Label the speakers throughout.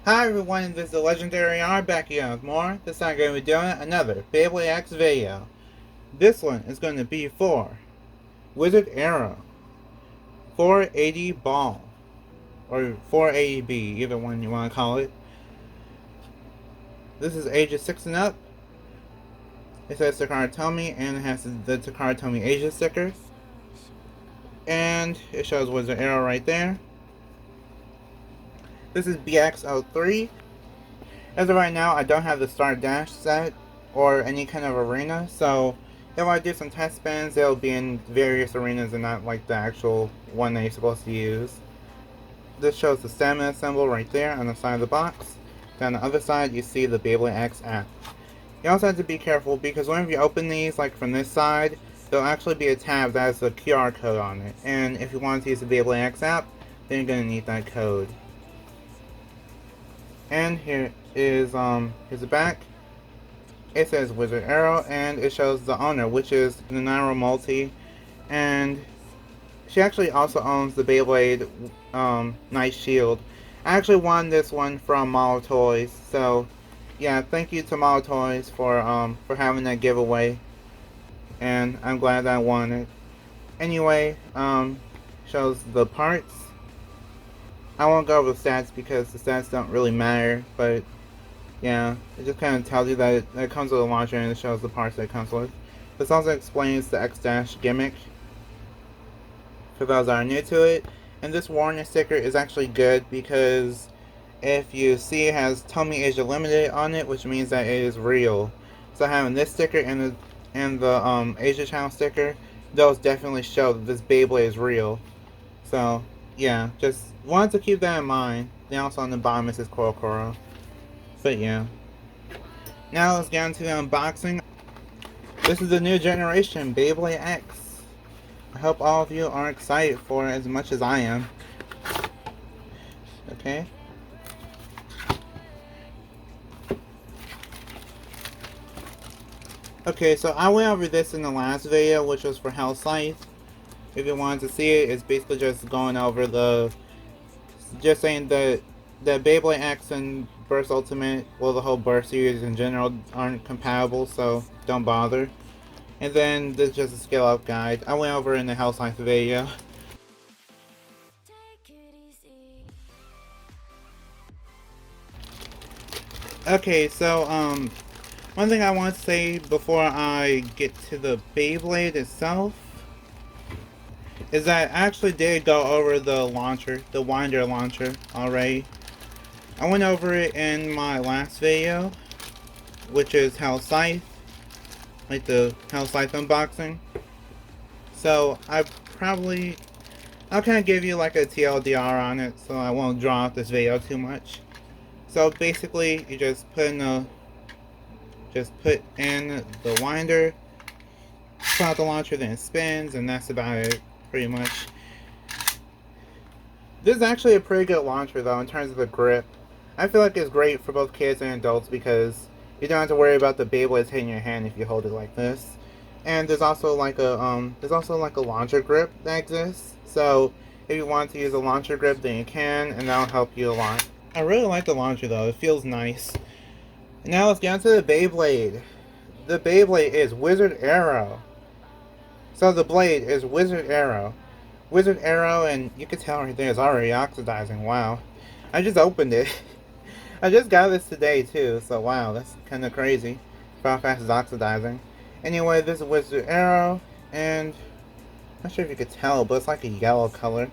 Speaker 1: Hi everyone, this is the Legendary R back again with more. This time I'm going to be doing another Beyblade X video. This one is going to be for Wizard Arrow 480 Ball, or 480B, either one you want to call it. This is ages 6 and up. It says Takara Tomy and it has the Takara Tomy Asia sticker. And it shows Wizard Arrow right there. This is BX-03. As of right now, I don't have the Star Dash set or any kind of arena, so if I do some test spins, they'll be in various arenas and not like the actual one that you're supposed to use. This shows the stamina symbol right there on the side of the box. Down the other side, you see the Beyblade X app. You also have to be careful because whenever you open these, like from this side, there'll actually be a tab that has a QR code on it. And if you want to use the Beyblade X app, then you're going to need that code. And here is here's the back. It says Wizard Arrow and it shows the owner, which is Nanaro Multi, and she actually also owns the Beyblade Night Shield. I actually won this one from Model Toys, so yeah, thank you to Model Toys for having that giveaway, and I'm glad that I won it. Anyway, shows the parts. I won't go over the stats because the stats don't really matter, but yeah, it just kind of tells you that it comes with a launcher and it shows the parts that it comes with. This also explains the X-Dash gimmick for those that are new to it. And this warning sticker is actually good because if you see it has Tomy Asia Limited on it, which means that it is real. So having this sticker and the Asia Channel sticker, those definitely show that this Beyblade is real. So yeah, just wanted to keep that in mind. Then also on the bottom it says Koro. But yeah. Now let's get into the unboxing. This is the new generation Beyblade X. I hope all of you are excited for it as much as I am. Okay. Okay, so I went over this in the last video, which was for Hell Scythe. If you wanted to see it, it's basically just going over just saying that the Beyblade X and Burst Ultimate, well, the whole Burst series in general, aren't compatible, so don't bother. And then this is just a scale up guide. I went over in the Hell Scythe video. Okay, so one thing I want to say before I get to the Beyblade itself is that I actually did go over the launcher, the winder launcher already. I went over it in my last video, which is Hell Scythe, like the Hell Scythe unboxing. So I'll kind of give you like a TLDR on it, so I won't draw out this video too much. So basically, you just put in the winder, pull out the launcher, then it spins, and that's about it, pretty much. This is actually a pretty good launcher though in terms of the grip. I feel like it's great for both kids and adults because you don't have to worry about the Beyblades hitting your hand if you hold it like this. And there's also like a launcher grip that exists. So if you want to use a launcher grip, then you can, and that'll help you a lot. I really like the launcher though, it feels nice. Now let's get on to the Beyblade. The Beyblade is Wizard Arrow. So the blade is Wizard Arrow. Wizard Arrow, and you can tell right there it's already oxidizing. Wow. I just opened it. I just got this today too, so wow, that's kind of crazy for how fast it's oxidizing. Anyway, this is Wizard Arrow, and I'm not sure if you could tell, but it's like a yellow color.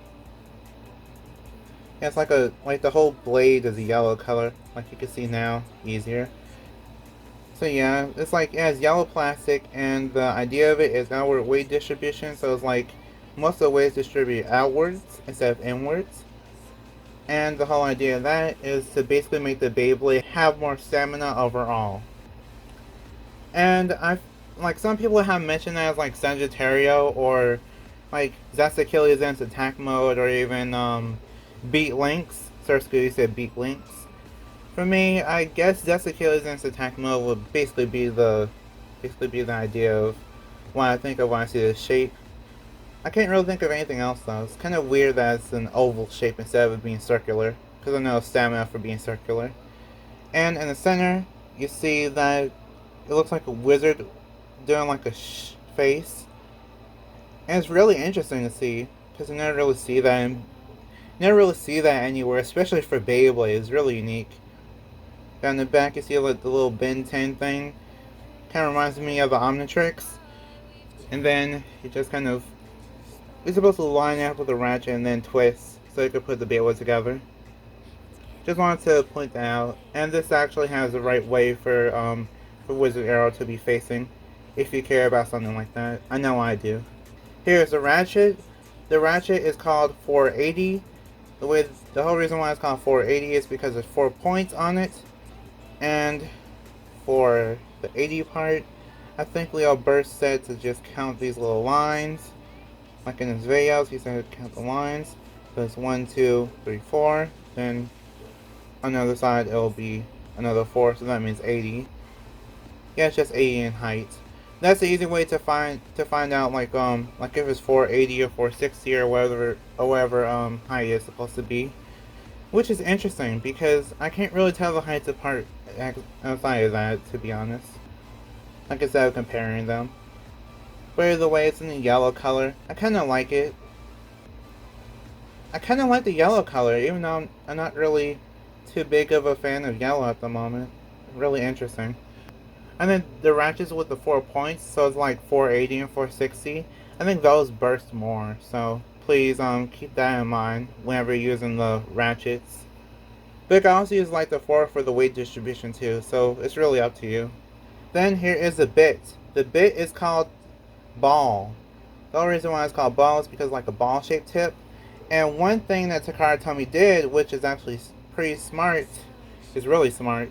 Speaker 1: Yeah, it's like the whole blade is a yellow color, like you can see now, easier. So yeah, it's like, it has yellow plastic, and the idea of it is outward weight distribution, so it's like most of the weight is distributed outwards instead of inwards. And the whole idea of that is to basically make the Beyblade have more stamina overall. And like some people have mentioned that as like Sagittario or like Zest Achilles Zen's attack mode, or even Beat Links. Sir Scooty said Beat Links. For me, I guess Zest Achilles Zen's attack mode would basically be the idea of what I think of when I see this shape. I can't really think of anything else though. It's kind of weird that it's an oval shape instead of it being circular. because I know stamina for being circular. And in the center, you see that it looks like a wizard doing like a face. And it's really interesting to see, because you never really see that anywhere, especially for Beyblade. It's really unique. Down the back, you see like the little Ben 10 thing. Kind of reminds me of the Omnitrix. And then you just kind of, you're supposed to line up with the Ratchet and then twist so you can put the Beyblade together. Just wanted to point that out. And this actually has the right way for Wizard Arrow to be facing, if you care about something like that. I know I do. Here's the Ratchet. The Ratchet is called 480. The whole reason why it's called 480 is because there's 4 points on it. And for the 80 part, I think Leo Burst said to just count these little lines. Like in his videos, he said to count the lines. So it's 1, 2, 3, 4. Then on the other side, it'll be another 4, so that means 80. Yeah, it's just 80 in height. That's the easy way to find out like if it's 480 or 460 or whatever height it's supposed to be. Which is interesting because I can't really tell the heights apart outside of that, to be honest. Like instead of comparing them. But either way, it's in the yellow color. I kind of like it. I kind of like the yellow color, even though I'm not really too big of a fan of yellow at the moment. Really interesting. And then the Ratchets with the 4 points, so it's like 480 and 460. I think those burst more, so please keep that in mind whenever you're using the Ratchets. But you can also use like the 4 for the weight distribution too, so it's really up to you. Then here is the bit. The bit is called ball. The only reason why it's called ball is because like a ball shaped tip. And one thing that Takara Tomy did, which is actually pretty smart, is really smart,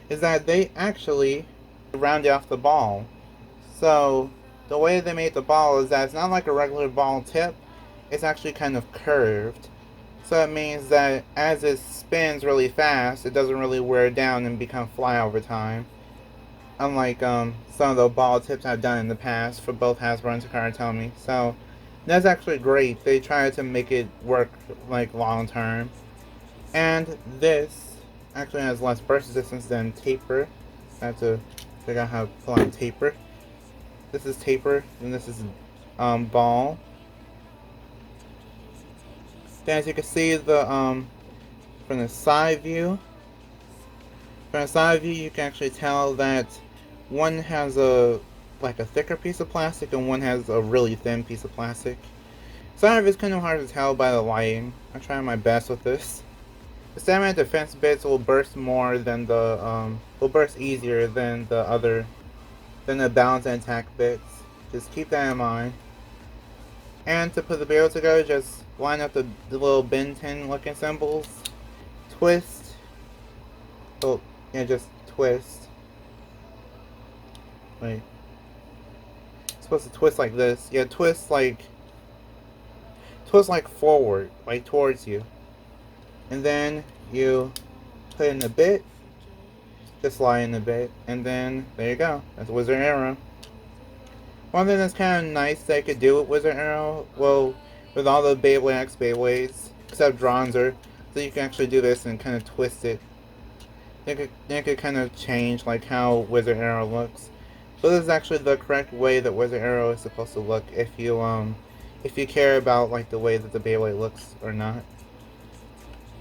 Speaker 1: is that they actually rounded off the ball. So the way they made the ball is that it's not like a regular ball tip, it's actually kind of curved. So it means that as it spins really fast, it doesn't really wear down and become fly over time. Unlike some of the ball tips I've done in the past for both Hasbro and Takara Tomy. So that's actually great. They try to make it work like long term. And this actually has less burst resistance than taper. I have to figure out how to pull on taper. This is taper, and this is ball. Then as you can see, the from the side view, you can actually tell that one has a thicker piece of plastic and one has a really thin piece of plastic. Some of it's kind of hard to tell by the lighting. I'm trying my best with this. The stamina defense bits will burst more than will burst easier than the balance and attack bits. Just keep that in mind. And to put the barrel together, just line up the little Ben 10 looking symbols. Twist. Oh, yeah, just twist. Wait. It's supposed to twist like this. Yeah, twist like forward, like towards you. And then you put in the bit, just slide in the bit, and then there you go. That's Wizard Arrow. One thing that's kind of nice that you could do with Wizard Arrow, well, with all the Beyblade X Beyblades, except Dronzer, so you can actually do this and kind of twist it. Then you could kind of change like how Wizard Arrow looks. So this is actually the correct way that Wizard Arrow is supposed to look if you care about like the way that the Beyblade looks or not.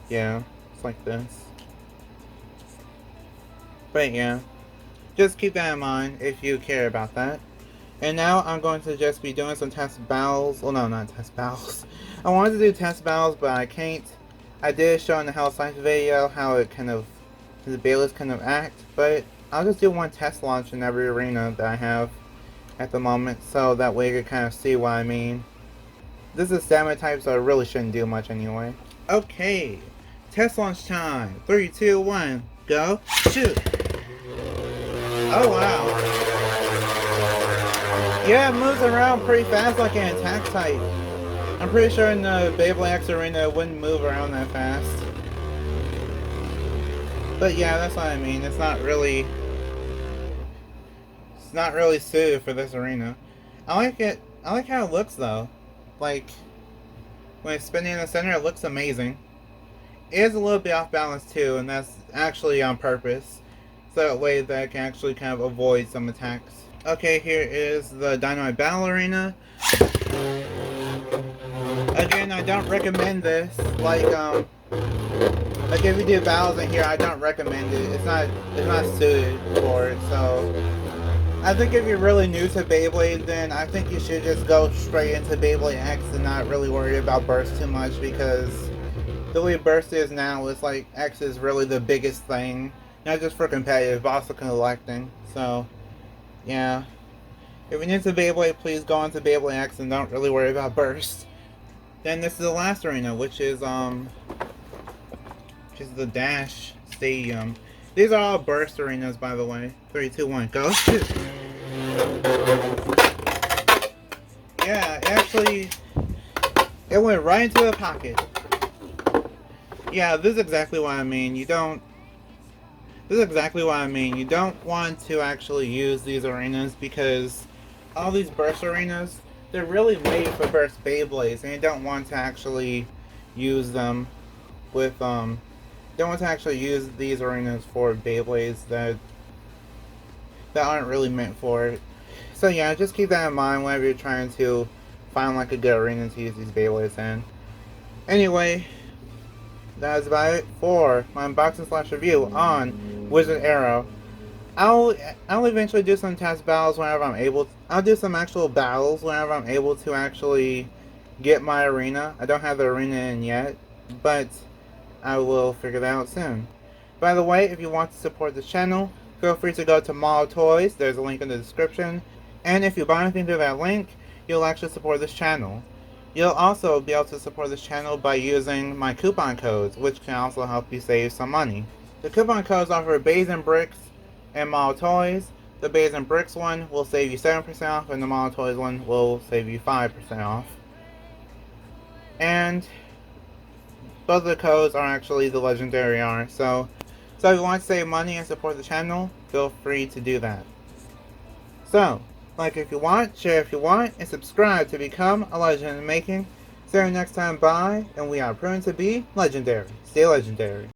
Speaker 1: Yeah, it's like this. But yeah, just keep that in mind if you care about that. And now I'm going to just be doing some test battles. Well, no, not test battles. I wanted to do test battles, but I can't. I did show in the Hell Science video how the Beyblades kind of act, but I'll just do one test launch in every arena that I have at the moment, so that way you can kind of see what I mean. This is stamina type, so I really shouldn't do much anyway. Okay, test launch time. 3, 2, 1, go, shoot! Oh wow. Yeah, it moves around pretty fast like an attack type. I'm pretty sure in the Beyblade X arena it wouldn't move around that fast. But yeah, that's what I mean. It's not really suited for this arena. I like it. I like how it looks though. Like when it's spinning in the center, it looks amazing. is a little bit off balance too, and that's actually on purpose. So that way that I can actually kind of avoid some attacks. Okay, here is the Dynamite Battle Arena. Again, I don't recommend this. Like if you do battles in here, I don't recommend it. It's not suited for it. So I think if you're really new to Beyblade, then I think you should just go straight into Beyblade X and not really worry about burst too much, because the way burst is now, it's like X is really the biggest thing. Not just for competitive, but also collecting. So, yeah. If you're new to Beyblade, please go into Beyblade X and don't really worry about burst. Then this is the last arena, which is the Dash Stadium. These are all burst arenas, by the way. 3, 2, 1, go. Yeah, actually, it went right into the pocket. Yeah, this is exactly what I mean. This is exactly what I mean. You don't want to actually use these arenas, because all these burst arenas, they're really made for burst Beyblades, and you don't want to actually use them with don't want to actually use these arenas for Beyblades that aren't really meant for it. So yeah, just keep that in mind whenever you're trying to find like a good arena to use these Beyblades in. Anyway, that is about it for my unboxing / review on Wizard Arrow. I'll eventually do some test battles whenever I'm able. I'll do some actual battles whenever I'm able to actually get my arena. I don't have the arena in yet, but I will figure that out soon. By the way, if you want to support this channel, feel free to go to Mall Toys. There's a link in the description. And if you buy anything through that link, you'll actually support this channel. You'll also be able to support this channel by using my coupon codes, which can also help you save some money. The coupon codes are for Bays and Bricks and Mall Toys. The Bays and Bricks one will save you 7% off, and the Mall Toys one will save you 5% off. And both of the codes are actually the legendary R. So if you want to save money and support the channel, feel free to do that. So, like if you want, share if you want, and subscribe to become a legend in the making. See you next time, bye, and we are proven to be legendary. Stay legendary.